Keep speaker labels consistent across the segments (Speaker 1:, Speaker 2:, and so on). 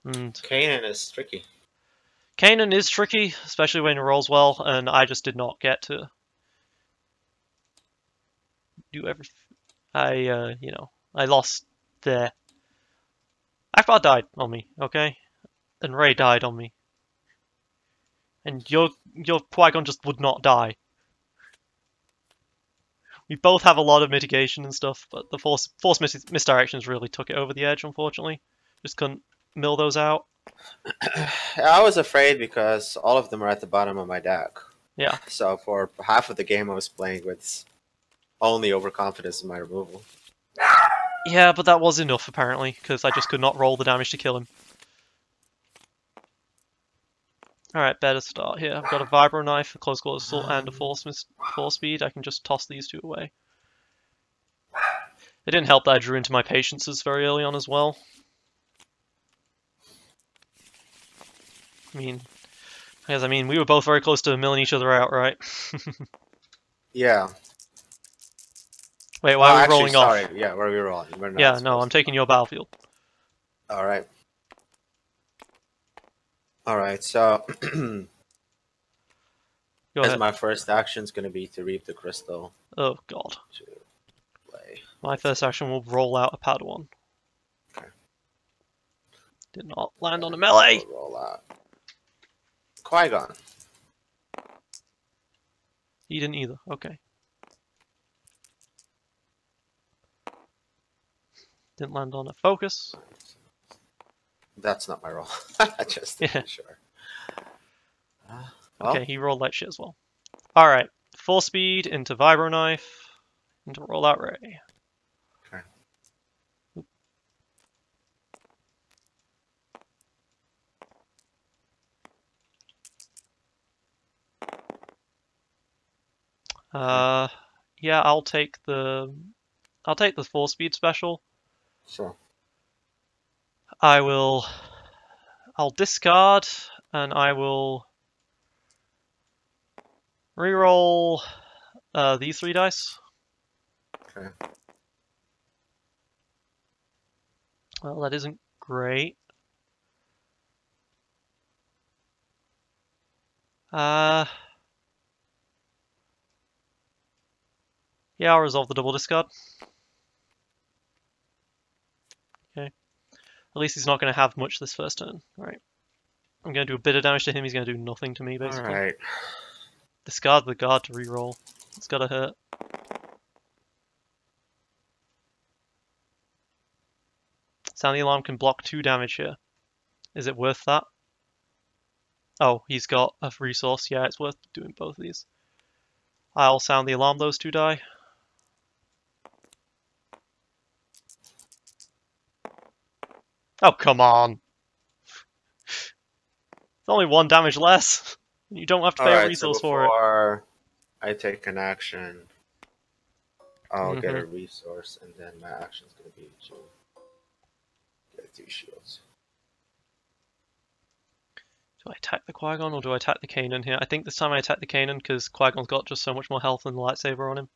Speaker 1: And
Speaker 2: Kanan is tricky.
Speaker 1: Kanan is tricky, especially when he rolls well, and I just did not get to do everything. I lost there. Akbar died on me, okay? And Rey died on me. And your Qui-Gon just would not die. We both have a lot of mitigation and stuff, but the force misdirections really took it over the edge, unfortunately. Just couldn't mill those out.
Speaker 2: I was afraid because all of them are at the bottom of my deck.
Speaker 1: Yeah.
Speaker 2: So for half of the game, I was playing with only overconfidence in my removal.
Speaker 1: Yeah, but that was enough, apparently, because I just could not roll the damage to kill him. Alright, better start here. I've got a Vibro Knife, a Close Quarter Assault, and a Force Speed. I can just toss these two away. It didn't help that I drew into my Patiences very early on as well. I mean, we were both very close to milling each other out, right?
Speaker 2: Yeah.
Speaker 1: Wait, why are we
Speaker 2: actually,
Speaker 1: rolling
Speaker 2: sorry.
Speaker 1: off?
Speaker 2: Yeah, where are we rolling? We're not
Speaker 1: Yeah, no, I'm taking your battlefield.
Speaker 2: Alright. Alright, so
Speaker 1: Go ahead.
Speaker 2: my first action is going to be to reap the crystal.
Speaker 1: Oh, God.
Speaker 2: To play.
Speaker 1: My first action will roll out a Padawan.
Speaker 2: Okay.
Speaker 1: Did not land on a melee!
Speaker 2: Roll out. Qui-Gon.
Speaker 1: He didn't either. Okay. Didn't land on a focus.
Speaker 2: That's not my roll. Just to be sure. Well,
Speaker 1: okay, he rolled that shit as well. Alright. Full speed into Vibro Knife. Into Rollout Ray.
Speaker 2: Okay.
Speaker 1: Yeah, I'll take the full speed special.
Speaker 2: Sure.
Speaker 1: I'll discard and I will reroll these 3 dice.
Speaker 2: Okay.
Speaker 1: Well, that isn't great. Yeah, I'll resolve the double discard. Okay. At least he's not going to have much this first turn. Alright. I'm going to do a bit of damage to him, he's going to do nothing to me, basically.
Speaker 2: Alright.
Speaker 1: Discard the guard to reroll. It's gotta hurt. Sound the alarm can block 2 damage here. Is it worth that? Oh, he's got a resource. Yeah, it's worth doing both of these. I'll sound the alarm those 2 die. Oh, come on! It's only 1 damage less. You don't have to pay a resource for it.
Speaker 2: Before I take an action, I'll get a resource, and then my action is going to be to get 2 shields.
Speaker 1: Do I attack the Qui-Gon or do I attack the Kanan here? I think this time I attack the Kanan because Qui-Gon's got just so much more health than the lightsaber on him.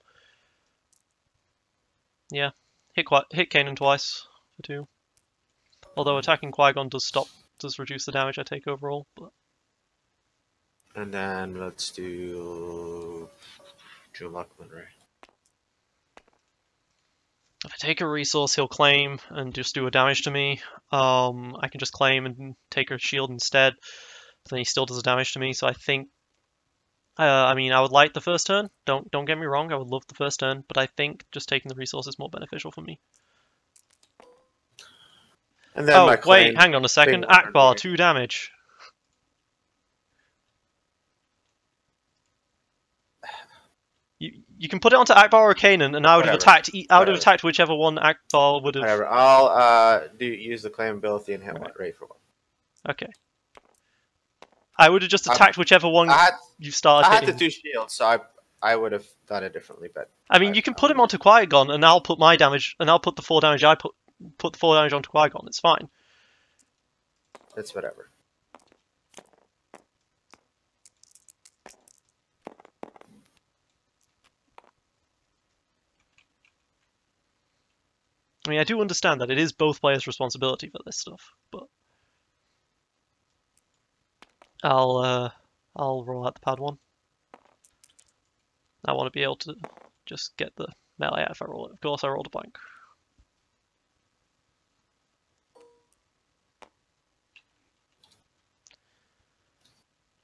Speaker 1: Yeah, hit Kanan twice for 2. Although attacking Qui-Gon does reduce the damage I take overall. But...
Speaker 2: And then let's do Luckman Ray.
Speaker 1: If I take a resource, he'll claim and just do a damage to me. I can just claim and take a shield instead. But then he still does a damage to me. So I think, I would like the first turn. Don't get me wrong. I would love the first turn, but I think just taking the resource is more beneficial for me.
Speaker 2: And then
Speaker 1: wait, hang on a second. Akbar, 2 damage. You can put it onto Akbar or Kanan, and I would have attacked. I would have attacked whichever one Akbar would have.
Speaker 2: Whatever. I'll use the claim ability and hit Ray for 1.
Speaker 1: Okay. I would have just attacked whichever one you started hitting.
Speaker 2: I had the 2 shields, so I would have done it differently. But
Speaker 1: I mean, you can put him onto Qui-Gon, and I'll put my damage, and I'll put the 4 damage I put the 4 damage onto Qui-Gon. It's fine.
Speaker 2: It's whatever.
Speaker 1: I mean, I do understand that it is both players' responsibility for this stuff, but... I'll roll out the pad one. I want to be able to just get the melee out if I roll it. Of course, I rolled a blank.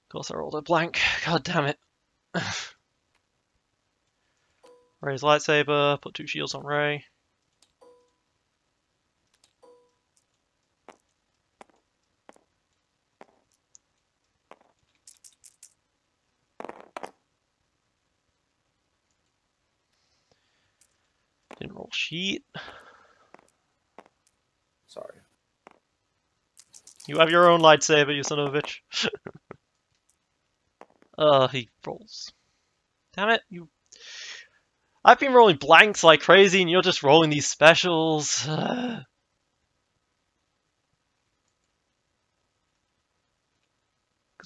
Speaker 1: Of course, I rolled a blank. God damn it. Ray's lightsaber. Put 2 shields on Ray. Didn't roll sheet.
Speaker 2: Sorry.
Speaker 1: You have your own lightsaber, you son of a bitch. He rolls. Damn it, you... I've been rolling blanks like crazy and you're just rolling these specials. Because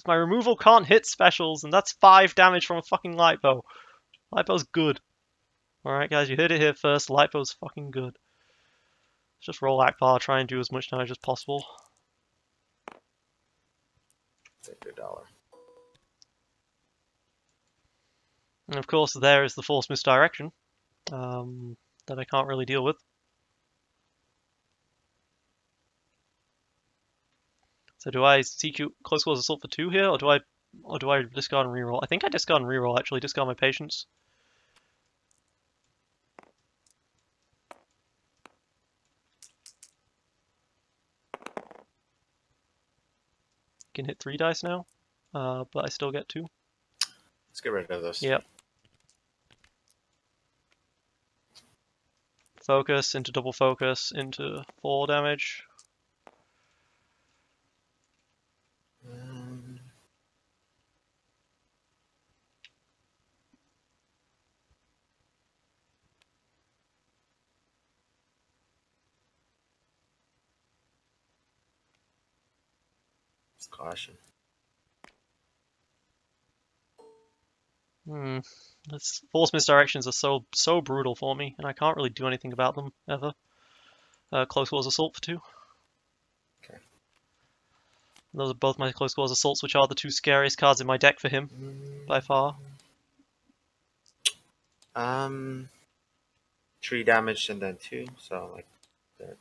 Speaker 1: my removal can't hit specials and that's 5 damage from a fucking light bow. Light bow's good. Alright guys, you heard it here first, light bow's fucking good. Let's just roll Akbar, try and do as much damage as possible.
Speaker 2: Take your $1.
Speaker 1: And of course there is the force misdirection that I can't really deal with. So do I CQ close quarters assault for 2 here, or do I discard and reroll? I think I discard and reroll actually, discard my patience. Can hit 3 dice now, but I still get 2.
Speaker 2: Let's get rid of those.
Speaker 1: Yep. Focus into double focus into 4 damage.
Speaker 2: It's caution.
Speaker 1: This force misdirections are so brutal for me, and I can't really do anything about them ever. Close quarters assault for 2.
Speaker 2: Okay.
Speaker 1: Those are both my close quarters assaults, which are the 2 scariest cards in my deck for him, by far.
Speaker 2: 3 damage and then 2, so like that.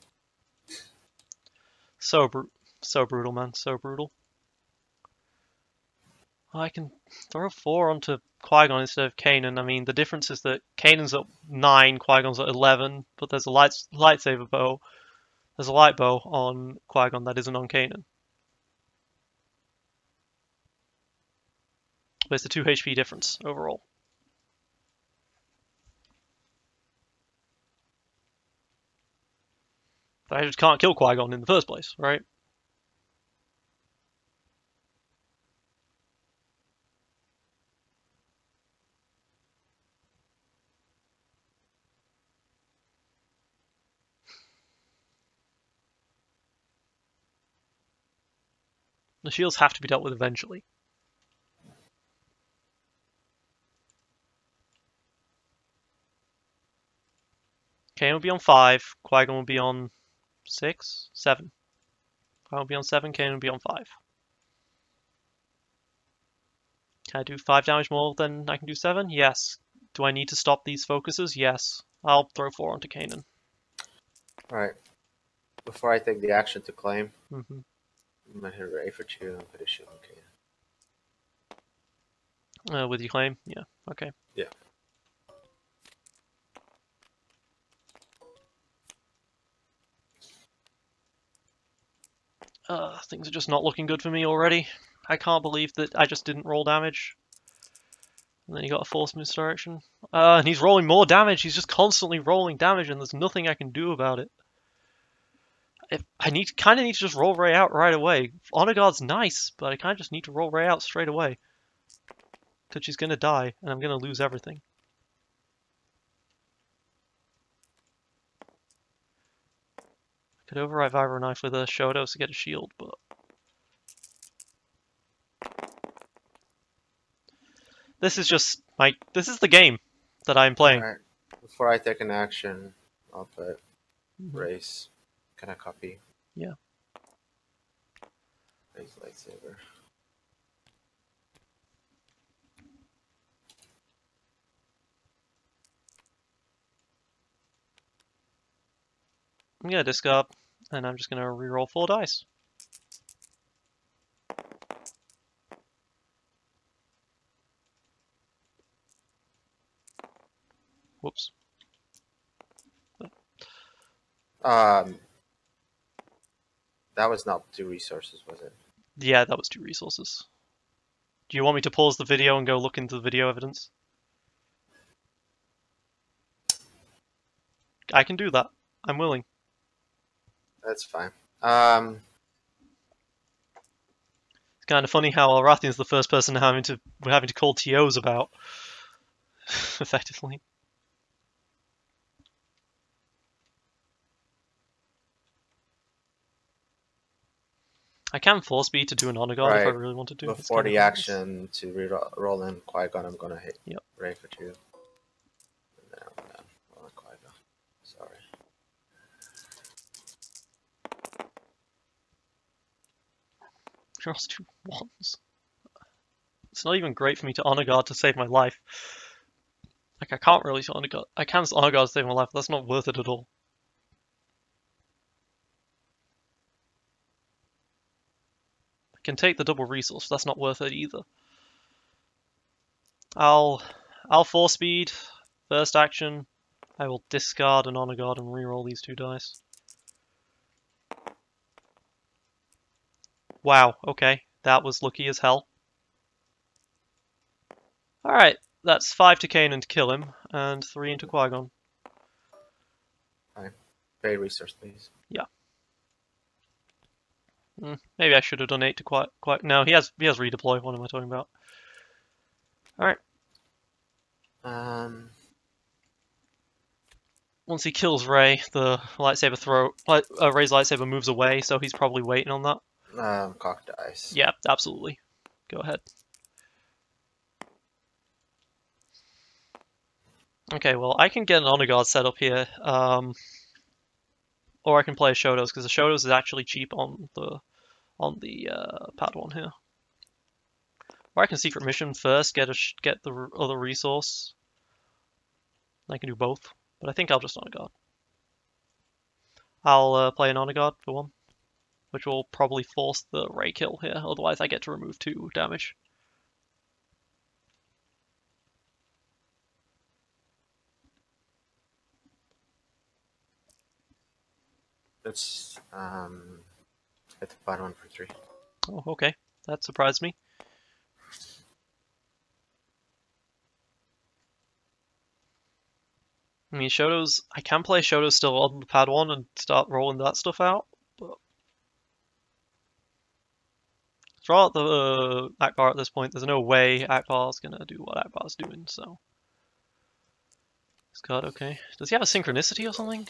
Speaker 1: So brutal, man. So brutal. I can throw 4 onto Qui-Gon instead of Kanan. I mean, the difference is that Kanan's at 9, Qui-Gon's at 11, but there's a lightsaber bow. There's a light bow on Qui-Gon that isn't on Kanan. But it's a 2 HP difference overall. But I just can't kill Qui-Gon in the first place, right? The shields have to be dealt with eventually. Kanan will be on 5, Qui-Gon will be on 6, 7. Qui-Gon will be on 7, Kanan will be on 5. Can I do 5 damage more than I can do 7? Yes. Do I need to stop these focuses? Yes. I'll throw 4 onto Kanan.
Speaker 2: Alright. Before I take the action to claim,
Speaker 1: Mm-hmm.
Speaker 2: I'm gonna hit Ray for 2 and put a shield on Kanan.
Speaker 1: With your claim? Yeah. Okay.
Speaker 2: Yeah.
Speaker 1: Things are just not looking good for me already. I can't believe that I just didn't roll damage. And then he got a force misdirection. And he's rolling more damage. He's just constantly rolling damage, and there's nothing I can do about it. I kind of need to just roll Ray out right away. Honor Guard's nice, but I kind of just need to roll Ray out straight away. Because she's going to die, and I'm going to lose everything. I could overwrite Vibro Knife with a Shotos to get a shield, but... This is just this is the game that I'm playing.
Speaker 2: Alright. Before I take an action, I'll put Race. Can I copy?
Speaker 1: Yeah.
Speaker 2: Race lightsaber.
Speaker 1: I'm gonna discard, and I'm just gonna reroll 4 dice. Whoops.
Speaker 2: That was not 2 resources, was it?
Speaker 1: Yeah, that was 2 resources. Do you want me to pause the video and go look into the video evidence? I can do that. I'm willing.
Speaker 2: That's fine.
Speaker 1: It's kind of funny how Elrathion's the first person having to call TOs about, effectively. I can force speed to do an honor guard if I really wanted to.
Speaker 2: Before the action to re-roll in Qui-Gon, I'm gonna hit Ray for 2. And then I'm gonna roll in Qui-Gon. Sorry.
Speaker 1: Draws 2 1s. It's not even great for me to honor guard to save my life. Like, I can't really honor guard. I can honor guard to save my life, but that's not worth it at all. I can take the double resource, but that's not worth it either. I'll force speed. First action, I will discard an honor guard and reroll these 2 dice. Wow, okay. That was lucky as hell. Alright, that's 5 to Kanan to kill him, and 3 into Qui-Gon.
Speaker 2: Fine. Pay resource, please.
Speaker 1: Yeah. Maybe I should have done 8 to Qui-Gon. No, he has redeploy. What am I talking about? Alright. Once he kills Ray, the lightsaber Ray's lightsaber moves away, so he's probably waiting on that.
Speaker 2: Cock dice.
Speaker 1: Yeah, absolutely. Go ahead. Okay, well, I can get an honor guard set up here, or I can play a Shotos, because the Shotos is actually cheap on the Padawan here. Or I can secret mission first, get the other resource. I can do both, but I think I'll just honor guard. I'll play an honor guard for 1, which will probably force the Ray kill here. Otherwise, I get to remove 2 damage.
Speaker 2: Let's hit the bottom 1 for 3.
Speaker 1: Oh, okay. That surprised me. I mean, Shotos, I can play Shotos still on the Padawan and start rolling that stuff out, but throw out the Akbar at this point. There's no way Akbar's gonna do what Akbar's doing, so. Scott, okay. Does he have a synchronicity or something?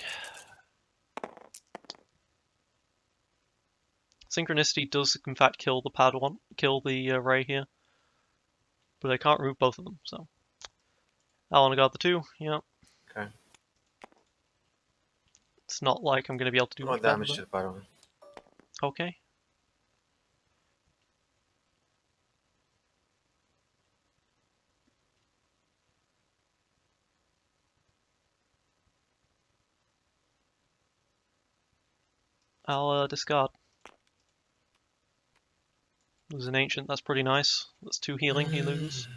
Speaker 1: Synchronicity does, in fact, kill the Padawan, kill the Ray here. But I can't remove both of them, so. I'll honor guard the 2, yeah.
Speaker 2: Okay.
Speaker 1: It's not like I'm going to be able to do
Speaker 2: more damage to the Padawan.
Speaker 1: Okay. I'll discard. Lose an ancient, that's pretty nice. That's 2 healing he loses.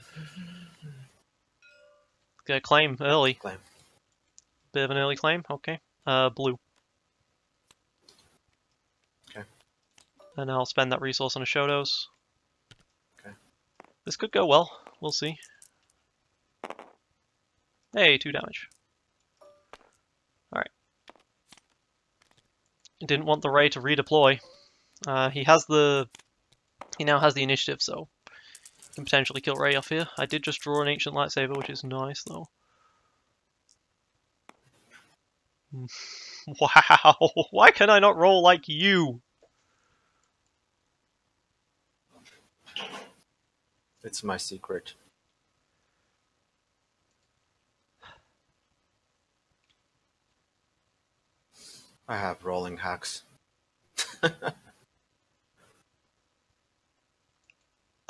Speaker 1: Get a claim early.
Speaker 2: Claim.
Speaker 1: Bit of an early claim, okay. Blue.
Speaker 2: Okay.
Speaker 1: And I'll spend that resource on a Shotos.
Speaker 2: Okay.
Speaker 1: This could go well, we'll see. Hey, 2 damage. Alright. Didn't want the Ray to redeploy. He now has the initiative, so he can potentially kill Ray off here. I did just draw an ancient lightsaber, which is nice, though. Wow! Why can I not roll like you?
Speaker 2: It's my secret. I have rolling hacks.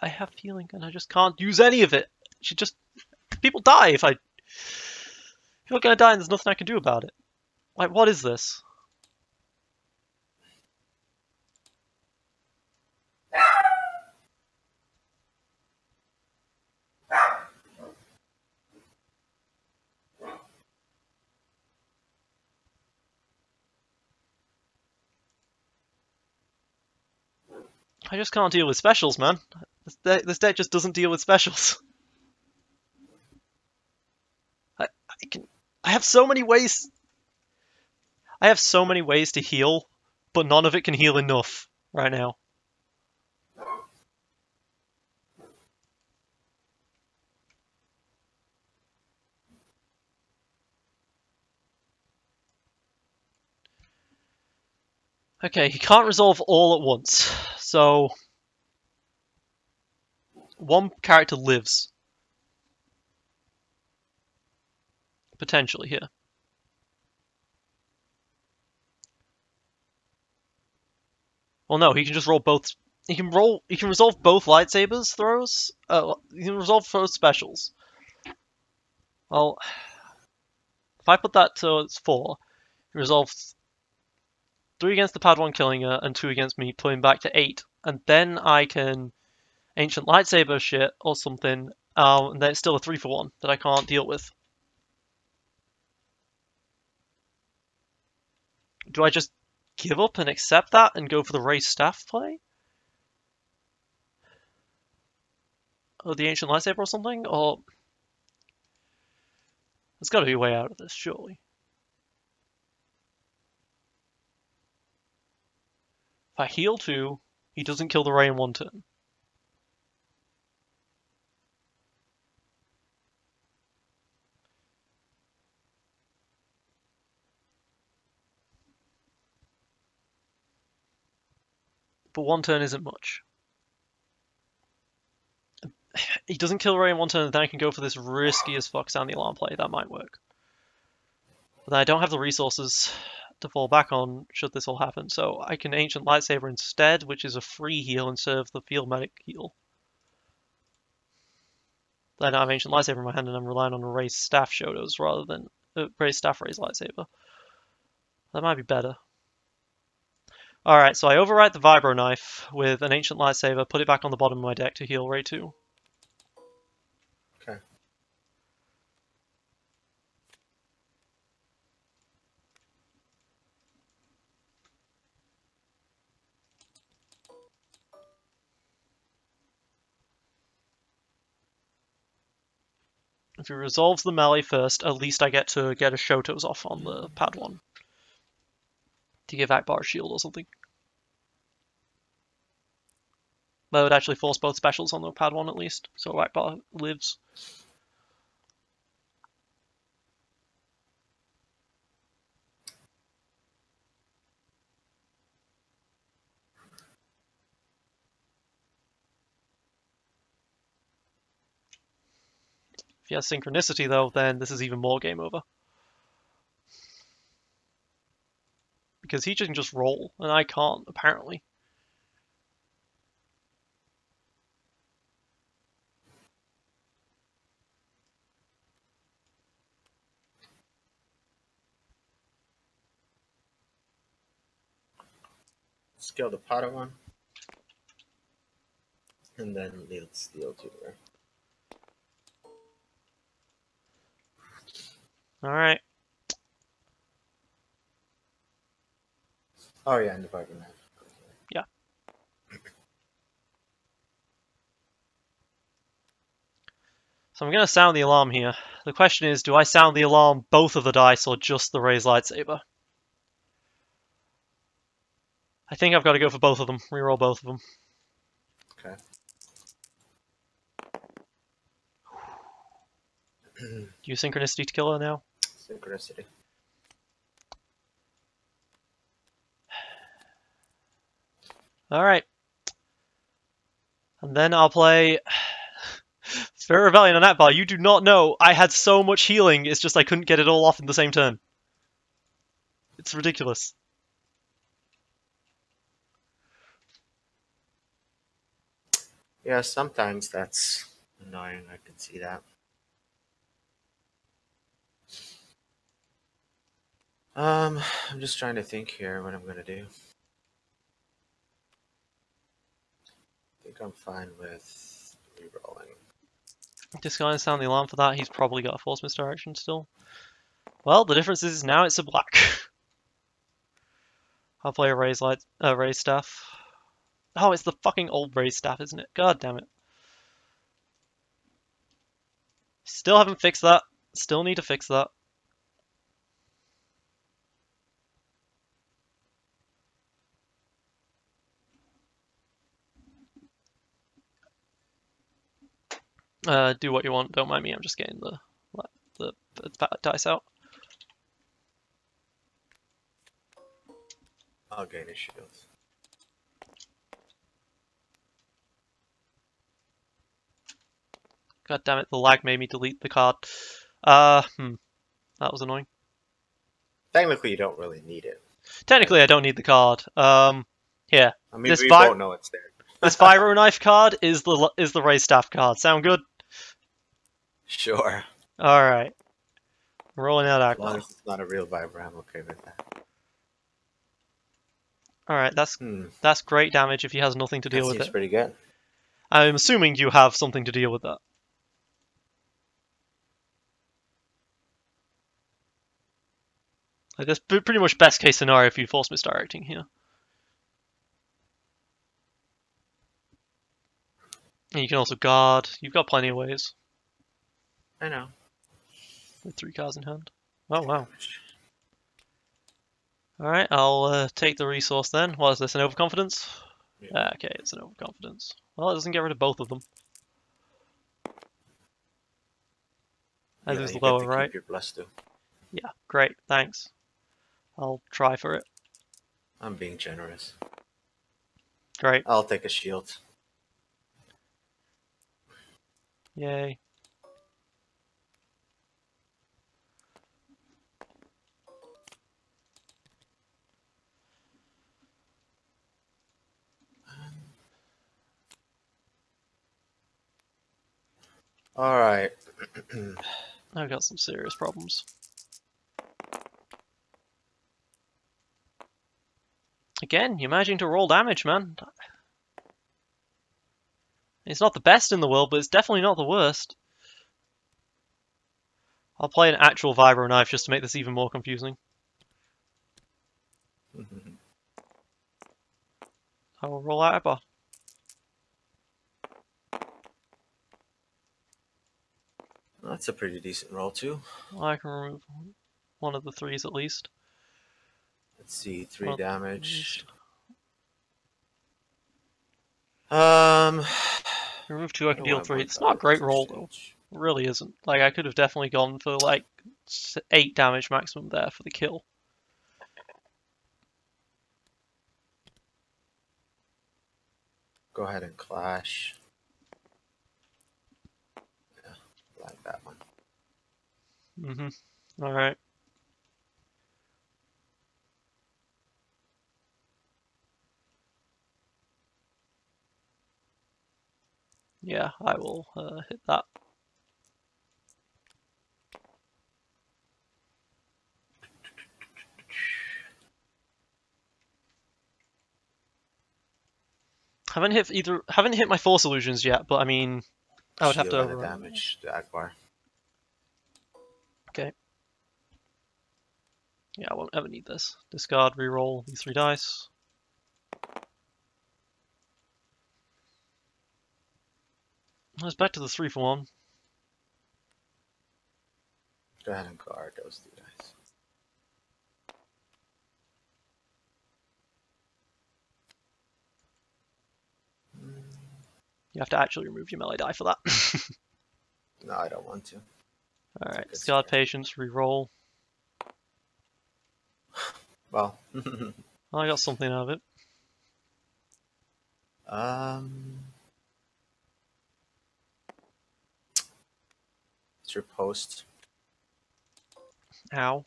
Speaker 1: I have feeling, and I just can't use any of it. People die if I. People are gonna die, and there's nothing I can do about it. Like, what is this? I just can't deal with specials, man. This deck just doesn't deal with specials. I can. I have so many ways. I have so many ways to heal, but none of it can heal enough right now. Okay, he can't resolve all at once, so one character lives. Potentially here. Well, no, he can just roll both. He can resolve both lightsabers throws. He can resolve both specials. Well, if I put that to its 4, he resolves 3 against the Padawan killing her and 2 against me, putting back to 8, and then I can ancient lightsaber shit or something, and then it's still a 3 for 1 that I can't deal with. Do I just give up and accept that and go for the raised staff play? Or the ancient lightsaber or something? Or there's got to be a way out of this, surely. If I heal 2, he doesn't kill the Ray in 1 turn. But 1 turn isn't much. He doesn't kill Ray in 1 turn, then I can go for this risky as fuck sound the alarm play. That might work. But then I don't have the resources to fall back on should this all happen, so I can ancient lightsaber instead, which is a free heal instead of the field medic heal. Then I have ancient lightsaber in my hand and I'm relying on a raised staff Shotos rather than raised staff raised lightsaber. That might be better. Alright, so I overwrite the vibro knife with an ancient lightsaber, put it back on the bottom of my deck to heal Ray 2.
Speaker 2: Okay.
Speaker 1: If he resolves the melee first, at least I get to get a Shotos off on the Padawan. To give Akbar a shield or something. That would actually force both specials on the Padawan at least, so Akbar lives. If he has synchronicity though, then this is even more game over. Because he can just roll, and I can't, apparently.
Speaker 2: Scale the Padawan. And then lead steel to there.
Speaker 1: Alright.
Speaker 2: Oh yeah, and the vibro knife.
Speaker 1: Yeah. So I'm going to sound the alarm here. The question is, do I sound the alarm both of the dice or just the raised lightsaber? I think I've got to go for both of them. Reroll both of them.
Speaker 2: Okay.
Speaker 1: Use synchronicity to kill her now.
Speaker 2: Synchronicity.
Speaker 1: Alright. And then I'll play Fair Rebellion on Akbar. You do not know I had so much healing, it's just I couldn't get it all off in the same turn. It's ridiculous.
Speaker 2: Yeah, sometimes that's annoying. I can see that. I'm just trying to think here what I'm gonna do. I think I'm fine with rerolling.
Speaker 1: Disguise sound the alarm for that. He's probably got a force misdirection still. Well, the difference is now it's a black. I'll play a raised staff. Oh, it's the fucking old raised staff, isn't it? God damn it. Still haven't fixed that. Still need to fix that. Do what you want. Don't mind me. I'm just getting the dice out.
Speaker 2: I'll gain his shields.
Speaker 1: God damn it, the lag made me delete the card. That was annoying.
Speaker 2: Technically, you don't really need it.
Speaker 1: Technically, I don't need the card. Here.
Speaker 2: I mean,
Speaker 1: This
Speaker 2: we both know it's there.
Speaker 1: this Viro Knife card is the raised staff card. Sound good?
Speaker 2: Sure.
Speaker 1: Alright. Rolling out
Speaker 2: As long
Speaker 1: Akbar.
Speaker 2: as it's not a real Viper, I'm okay with that.
Speaker 1: Alright, that's great damage if he has nothing to
Speaker 2: That
Speaker 1: deal with
Speaker 2: seems
Speaker 1: it.
Speaker 2: pretty good.
Speaker 1: I'm assuming you have something to deal with that. Like, that's pretty much best case scenario if you force misdirecting here. And you can also guard. You've got plenty of ways
Speaker 2: I know.
Speaker 1: with 3 cards in hand. Oh, wow. Alright, I'll take the resource then. What is this, an overconfidence?
Speaker 2: Yeah.
Speaker 1: Okay, it's an overconfidence. Well, it doesn't get rid of both of them. I
Speaker 2: Yeah,
Speaker 1: lose the
Speaker 2: you get
Speaker 1: lower,
Speaker 2: to
Speaker 1: right?
Speaker 2: keep your plus too.
Speaker 1: Yeah, great, thanks. I'll try for it.
Speaker 2: I'm being generous.
Speaker 1: Great,
Speaker 2: I'll take a shield.
Speaker 1: yay.
Speaker 2: Alright.
Speaker 1: I've got some serious problems. Again, you're managing to roll damage, man. It's not the best in the world, but it's definitely not the worst. I'll play an actual Vibro Knife just to make this even more confusing. I will roll out a bar.
Speaker 2: That's a pretty decent roll too.
Speaker 1: I can remove one of the 3s at least.
Speaker 2: Let's see, 3
Speaker 1: Well,
Speaker 2: damage.
Speaker 1: Remove 2, I can
Speaker 2: don't
Speaker 1: deal
Speaker 2: want
Speaker 1: 3.
Speaker 2: one
Speaker 1: It's not a
Speaker 2: guard
Speaker 1: great roll though.
Speaker 2: exchange.
Speaker 1: It really isn't. Like, I could have definitely gone for like 8 damage maximum there for the kill.
Speaker 2: Go ahead and clash. Yeah, like that one.
Speaker 1: Alright. Yeah, I will hit that. Haven't hit my Force Illusions yet, but I mean, I would have to
Speaker 2: Shield and a
Speaker 1: overrun.
Speaker 2: damage to Akbar.
Speaker 1: Okay. Yeah, I won't ever need this. Discard, reroll these 3 dice. Let's back to the 3 for 1.
Speaker 2: Go ahead and guard those 2 dice.
Speaker 1: You have to actually remove your melee die for that.
Speaker 2: No, I don't want to.
Speaker 1: Alright,
Speaker 2: Good
Speaker 1: discard
Speaker 2: start.
Speaker 1: patience, reroll.
Speaker 2: Well,
Speaker 1: I got something out of it.
Speaker 2: it's your post.
Speaker 1: Ow.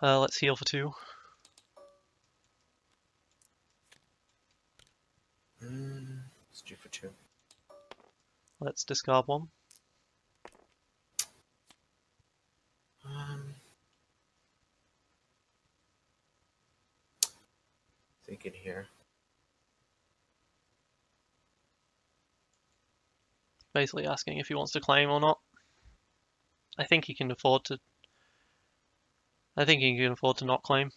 Speaker 1: Let's heal for 2.
Speaker 2: It's 2 for 2.
Speaker 1: Let's discard 1.
Speaker 2: Thinking here.
Speaker 1: Basically asking if he wants to claim or not. I think he can afford to. I think he can afford to not claim.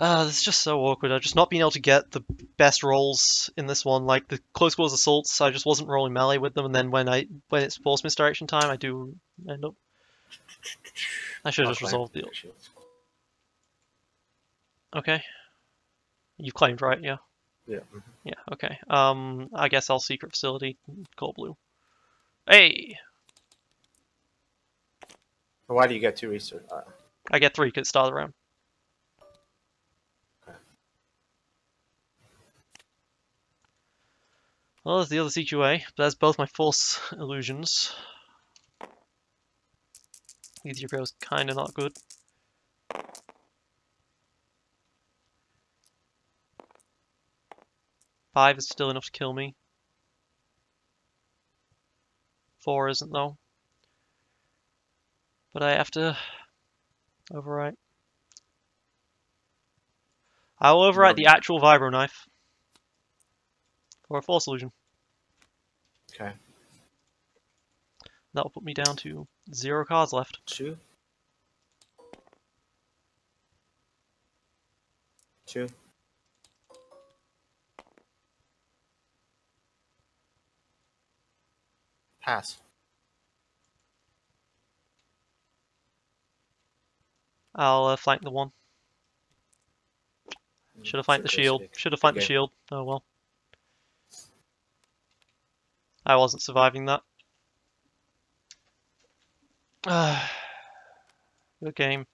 Speaker 1: This is just so awkward. I've just not been able to get the best rolls in this one. Like the close quarters assaults, I just wasn't rolling melee with them, and then when it's force misdirection time, I do end up. I should have just resolved the. Okay. You claimed, right? Yeah.
Speaker 2: Yeah.
Speaker 1: Yeah. Okay. I guess I'll secret facility. Call blue. Hey.
Speaker 2: Why do you get 2 research?
Speaker 1: I get 3 because start of the round.
Speaker 2: Okay.
Speaker 1: Well, there's the other CQA, but that's both my force illusions. These Euros kind of not good. Five is still enough to kill me. 4 isn't though. But I have to overwrite. I'll overwrite the actual vibro knife for a force illusion.
Speaker 2: Okay.
Speaker 1: That will put me down to 0 cards left.
Speaker 2: 2. 2. Pass.
Speaker 1: I'll flank the 1. Should have flanked the shield. Should have flanked the shield. Oh well. I wasn't surviving that. Good game.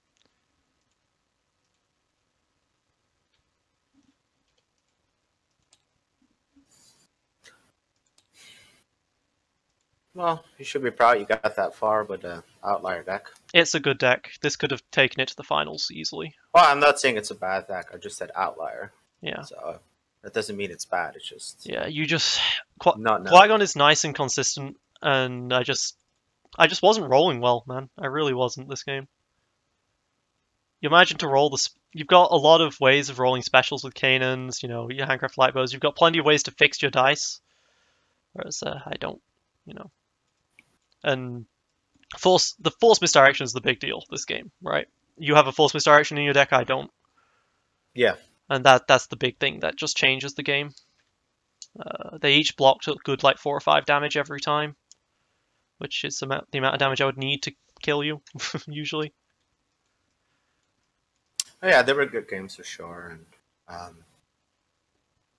Speaker 2: Well, you should be proud you got that far with the outlier deck.
Speaker 1: It's a good deck. This could have taken it to the finals easily.
Speaker 2: Well, I'm not saying it's a bad deck. I just said outlier.
Speaker 1: Yeah.
Speaker 2: So that doesn't mean it's bad. It's just
Speaker 1: yeah. You just
Speaker 2: not
Speaker 1: Qui-Gon is nice and consistent, and I just wasn't rolling well, man. I really wasn't this game. You imagine to roll this. You've got a lot of ways of rolling specials with cannons. You know, your handcraft lightbows. You've got plenty of ways to fix your dice, whereas I don't. You know. And the force misdirection is the big deal this game, right? You have a force misdirection in your deck, I don't.
Speaker 2: Yeah.
Speaker 1: And that's the big thing that just changes the game. They each blocked a good like 4 or 5 damage every time, which is the amount of damage I would need to kill you, usually.
Speaker 2: Oh, yeah, they were good games for sure, and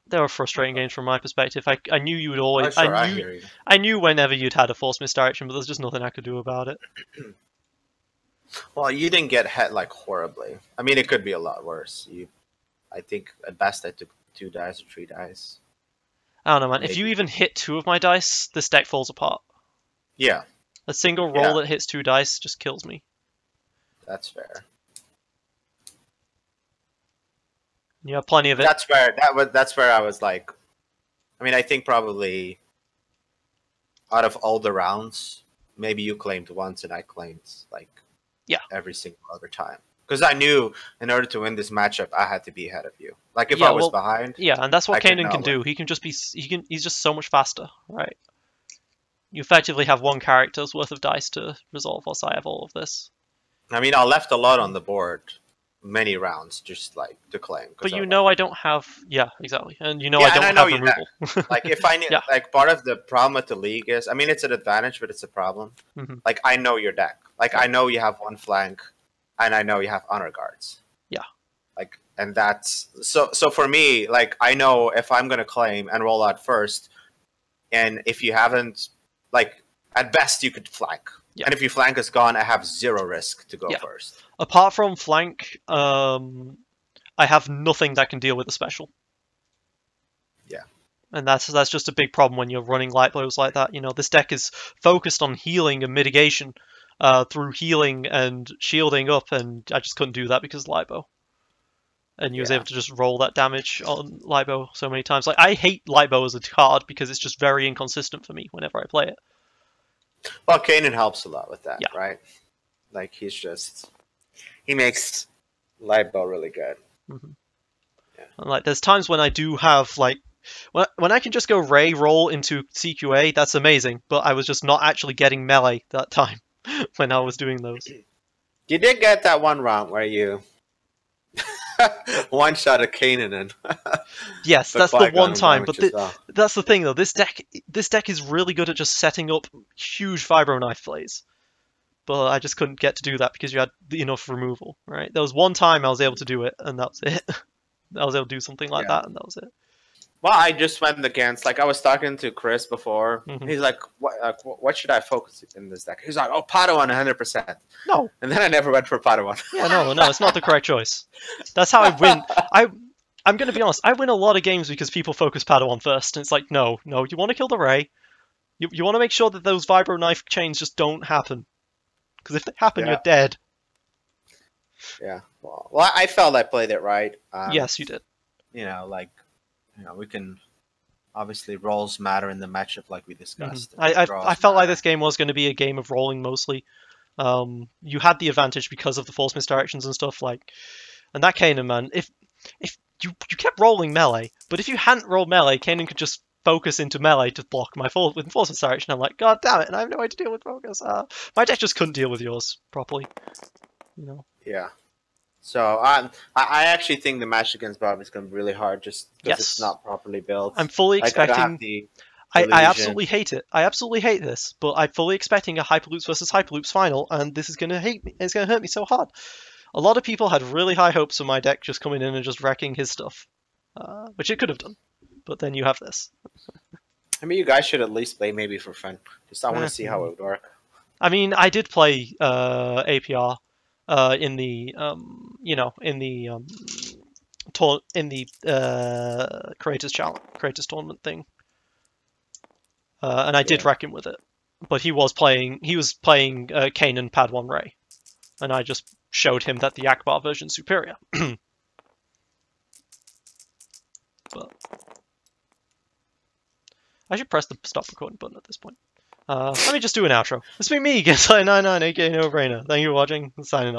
Speaker 1: they were frustrating games from my perspective. I knew you would always.
Speaker 2: Oh, sure, I hear you.
Speaker 1: I knew whenever you'd had a force misdirection, but there's just nothing I could do about it.
Speaker 2: Well, you didn't get hit like horribly. I mean, it could be a lot worse. I think at best I took 2 dice or 3 dice.
Speaker 1: I don't know, man.
Speaker 2: Maybe.
Speaker 1: If you even hit 2 of my dice, this deck falls apart.
Speaker 2: Yeah.
Speaker 1: A single roll that hits 2 dice just kills me.
Speaker 2: That's fair.
Speaker 1: You have plenty of it.
Speaker 2: That's where I was like, I mean, I think probably out of all the rounds, maybe you claimed once and I claimed like every single other time. Because I knew in order to win this matchup, I had to be ahead of you. Like if I was behind.
Speaker 1: Yeah, and that's what Kanan can do. He can just be. He's just so much faster, right? You effectively have 1 character's worth of dice to resolve, whilst I have all of this.
Speaker 2: I mean, I left a lot on the board. Many rounds just like to claim.
Speaker 1: But you know I don't have exactly. And you know I don't have removal.
Speaker 2: Like if I need like part of the problem with the league is I mean it's an advantage but it's a problem. Like I know your deck. Like I know you have 1 flank and I know you have honor guards.
Speaker 1: Yeah.
Speaker 2: Like and that's so for me, like I know if I'm gonna claim and roll out first and if you haven't like at best you could flank. Yeah. And if your flank is gone, I have 0 risk to go first.
Speaker 1: Apart from flank, I have nothing that can deal with the special.
Speaker 2: Yeah.
Speaker 1: And that's just a big problem when you're running light blows like that. You know, this deck is focused on healing and mitigation through healing and shielding up, and I just couldn't do that because of Lightbow. And you was able to just roll that damage on Lightbow so many times. Like I hate Lightbow as a card because it's just very inconsistent for me whenever I play it.
Speaker 2: Well, Kanan helps a lot with that, right? Like he makes Lightbow really good.
Speaker 1: Yeah. And like there's times when I do have like when I can just go Ray roll into CQA, that's amazing. But I was just not actually getting melee that time when I was doing those.
Speaker 2: You did get that 1 round where you one shot at Kanan and
Speaker 1: yes, that's the one time. But
Speaker 2: well.
Speaker 1: that's the thing though. This deck is really good at just setting up huge vibro knife plays. But I just couldn't get to do that because you had enough removal, right? There was one time I was able to do it, and that was it. I was able to do something like that, and that was it.
Speaker 2: Well, I just went against, like, I was talking to Chris before. He's like, what should I focus in this deck? He's like, oh, Padawan 100%.
Speaker 1: No.
Speaker 2: And then I never went for Padawan.
Speaker 1: Yeah, no, it's not the correct choice. That's how I win. I'm going to be honest, I win a lot of games because people focus Padawan first, and it's like, no, you want to kill the Rey. You want to make sure that those vibro knife chains just don't happen. Because if they happen, you're dead.
Speaker 2: Yeah. Well, I felt I played it right.
Speaker 1: Yes, you did.
Speaker 2: We can obviously rolls matter in the matchup, like we discussed.
Speaker 1: I felt like this game was going to be a game of rolling mostly. You had the advantage because of the false misdirections and stuff and that Kanan, man. If you kept rolling melee, but if you hadn't rolled melee, Kanan could just focus into melee to block my with force misdirection. I'm like, God damn it, and I have no way to deal with focus. My deck just couldn't deal with yours properly.
Speaker 2: Yeah. So I actually think the match against Bob is going to be really hard, just because it's not properly built.
Speaker 1: I'm fully expecting. I absolutely hate it. I absolutely hate this, but I'm fully expecting a Hyperloops versus Hyperloops final, and this is going to hate me. It's going to hurt me so hard. A lot of people had really high hopes for my deck just coming in and just wrecking his stuff, which it could have done. But then you have this.
Speaker 2: I mean, you guys should at least play maybe for fun. Just I want to see how it would work.
Speaker 1: I mean, I did play APR. In the creators tournament thing, and I did wreck him with it. But he was playing Kanan Padawan Rey, and I just showed him that the Akbar version's superior. But I should press the stop recording button at this point. Let me just do an outro. It's been me, Guess99, aka No Brainer. Thank you for watching. Signing off.